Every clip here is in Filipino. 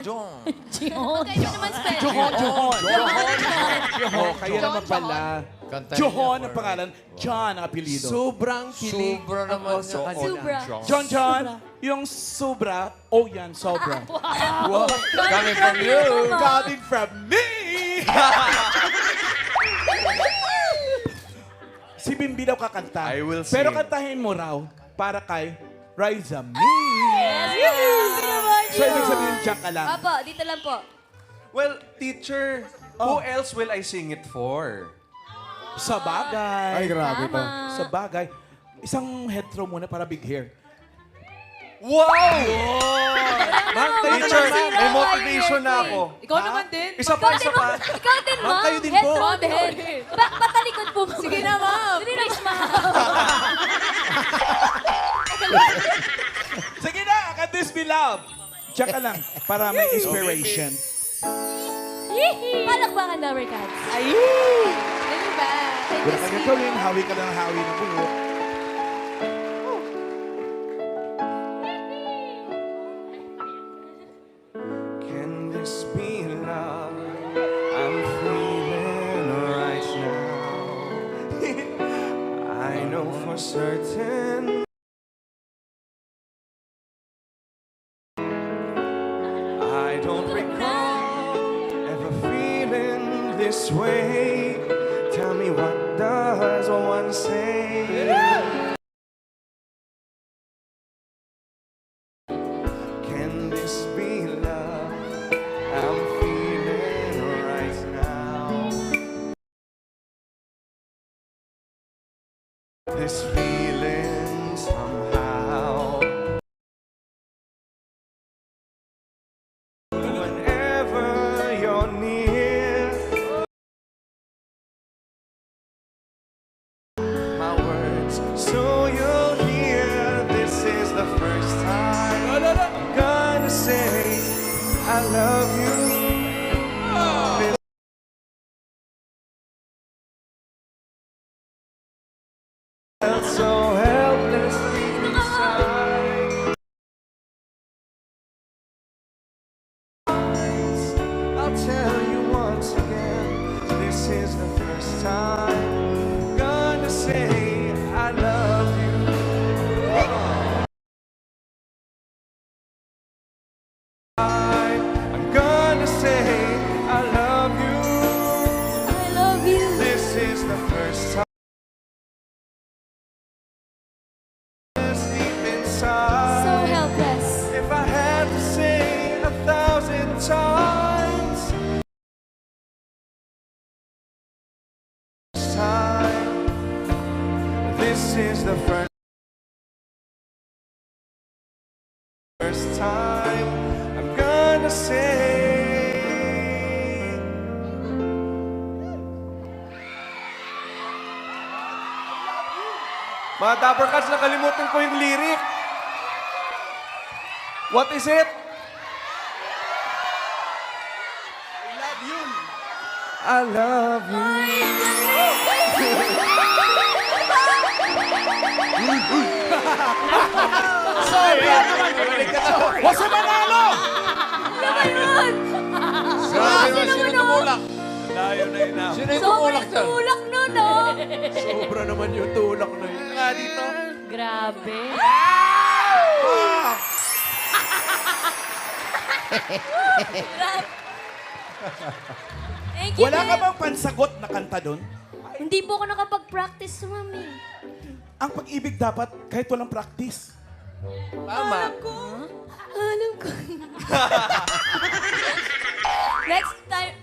John. Magkaiba naman spell. Johon. Oh, kayo naman pala. Kantahin Johon niya ang for pangalan, John ang apelido. Sobrang kilig. Sobra naman ako sa John. kanya. Sobra. John, yung sobra, oh yan, sobra. Wow. Coming from you. Coming from me! Si Bimbi daw kakanta. I will Pero sing. kantahin mo raw para kay Riza Me. Yes, grabe naman So, ibig sabihin, diyan ka lang. Apo, dito lang po. Well, teacher, who else will I sing it for? Sa bagay. Ay, grabe to. Sa bagay. Isang headthrow muna para big hair. Wow! Ma'am, teacher, naman, may zero motivation na ako. Ikaw naman din. Isa pa, isa pa. Ikaw din, ma'am. kayo din Head po. throw din. Patalikod po, ma'am. Sige na, ma'am. Relax, ma'am. Sige na, can this be love? Diyan ka lang para may inspiration. Palakpakan na, Cats. Ano ba? Wala ka nang gawin, hawi ka lang hawi ng buhok. Can this be love I'm feeling right now? I know for certain I don't recall ever feeling this way. Tell me, what does one say? Can this be love I'm feeling right now? This feeling somehow. Whenever you're near, my words, so you'll hear. This is the first time I'm gonna say I love you. This felt so helplessly inside. I'll tell you once again, this is the first time I'm gonna say I love you. I'm gonna say I love you. I love you. This is the first time. Deep So inside. helpless. If I had to say 1,000 times, time, this is the first time I'm gonna say. Mga Dapper Cats, nakalimutan ko yung lyric. What is it? I love you. Jose Manalo! Ano ba yun? Grabe naman, sino tumulak? Layo na yun ah. Sino yung Sobrang tumulak dyan? tulak nun, oh. Sobra naman yung tulak na yun. Nga dito. Grabe. Thank you, Wala ka babe. bang pansagot na kanta doon? Hindi po ako nakapag-practice, mami. Ang pag-ibig dapat kahit walang practice. Tama. Alam ko.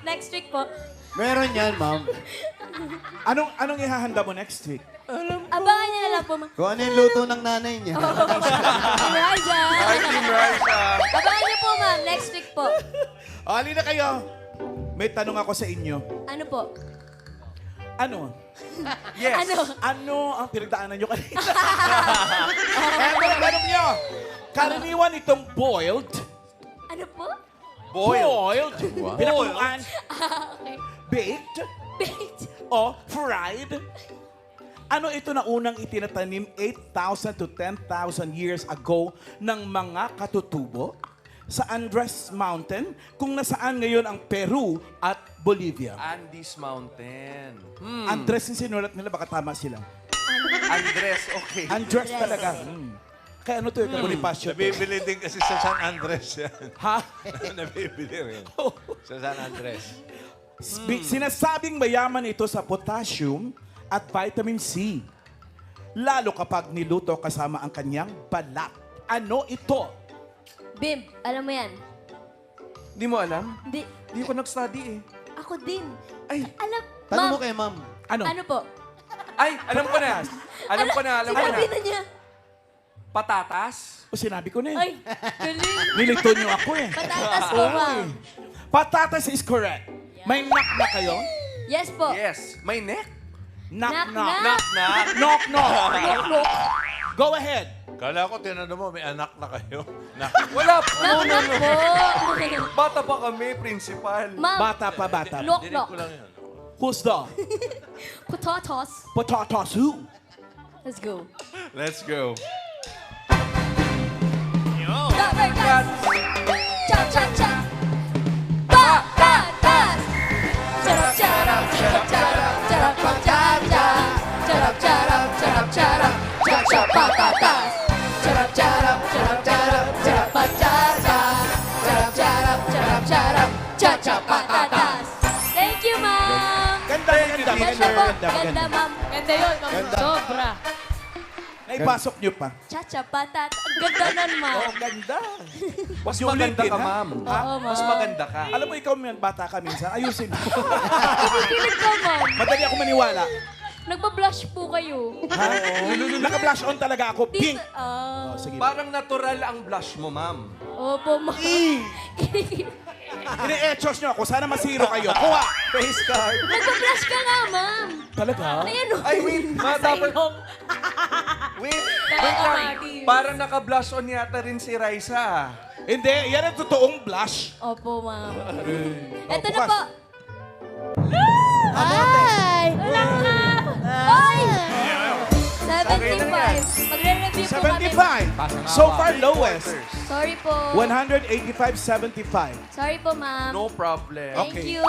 Next week po. Meron yan, ma'am. Anong ihahanda mo next week? Abangan niyo na lang po, ma'am. Kung ano yung luto ng nanay niya. Raja. Hi, Team Raisa. Abangan niyo po, ma'am. Next week po. O, halina kayo. May tanong ako sa inyo. Ano po? Ano? Yes. Ano ang pinagdaanan nyo kanina? Eto ang tanong nyo. Karaniwan itong boiled. Ano po? Boiled. Wow. Pinakuluan. Okay. Baked. Baked. O fried. Ano ito na unang itinatanim 8,000 to 10,000 years ago ng mga katutubo? sa Andes Mountain kung nasaan ngayon ang Peru at Bolivia? Andes Mountain. Andres yung sinulat nila, baka tama sila. Andres, okay. Andres talaga. Kaya ano to, Bonifacio to. Nabibili din kasi sa San Andres yan. Ha? Nabibili rin. Sa San Andres. Sinasabing mayaman ito sa potassium at vitamin C. Lalo kapag niluto kasama ang kanyang balat. Ano ito? Bim, alam mo yan? Di mo alam? Hindi. Di ko nag-study eh. Ako din. Ay. Alam, Tanong ma'am. mo kay ma'am. Ano? Ano po? Ay, alam ko na. Alam ko na. Sinabi na niya. Patatas? O sinabi ko na eh. Ay, galing. Nilito niyo ako eh. Patatas po, ma'am. Patatas is correct. May knock na kayo? Yes po. Yes. May neck? Knock, Knock, knock. knock. Knock, knock. Go ahead. Kala ko, tinanong mo, may anak na kayo. Wala po. Knock, knock po. Bata pa kami, principal. Ma'am, Bata pa, bata. knock, Dinig knock. ko lang yun. Who's the Potatoes. potatoes who? Let's go. Let's go. Rubber ducks. Cha, cha, cha. Patatas. Charap, charap, charap, charap, charap, charap, charap, charap, charap, charap, cha, cha, patatas. Charap, charap, charap, charap, charap, charap, charap, charap, charap, charap, cha, cha, patatas. Thank you, ma'am. Ganda, ganda, Ganda po. Ganda, ma'am. Ganda yun, ma'am. Sobra. Naipasok niyo pa. Cha, cha, patatas. Ang ganda nun, ma'am. Oh, ganda. Mas Yung maganda ulitin, ka, ha? ma'am. Oo, ma'am. Mas maganda ka. Alam mo, ikaw man, bata ka minsan. Ayusin mo. Kikilig ka, ma'am. Madali ako maniwala. Nagpa-blush po kayo. Ha? Naka-blush on talaga ako. Pink. Ah. Oh, sige. Parang natural ang blush mo, ma'am. Opo, ma'am. Ini-etchos niyo ako. Sana masiro kayo. Kuha. Face card. Nagpa-blush ka nga, ma'am. Talaga? Ayan, oh. Ay, wait. Dapat... Wait. Wait lang. Parang naka-blush on yata rin si Raisa. Hindi. Yan ang totoong blush. Opo, ma'am. Ito na bukas. po. Ay! Wala ka! Ay! 75. Magre-review po kami. 75. So far, lowest. Sorry po. 185.75. Sorry po, ma'am. No problem. Thank Okay. you.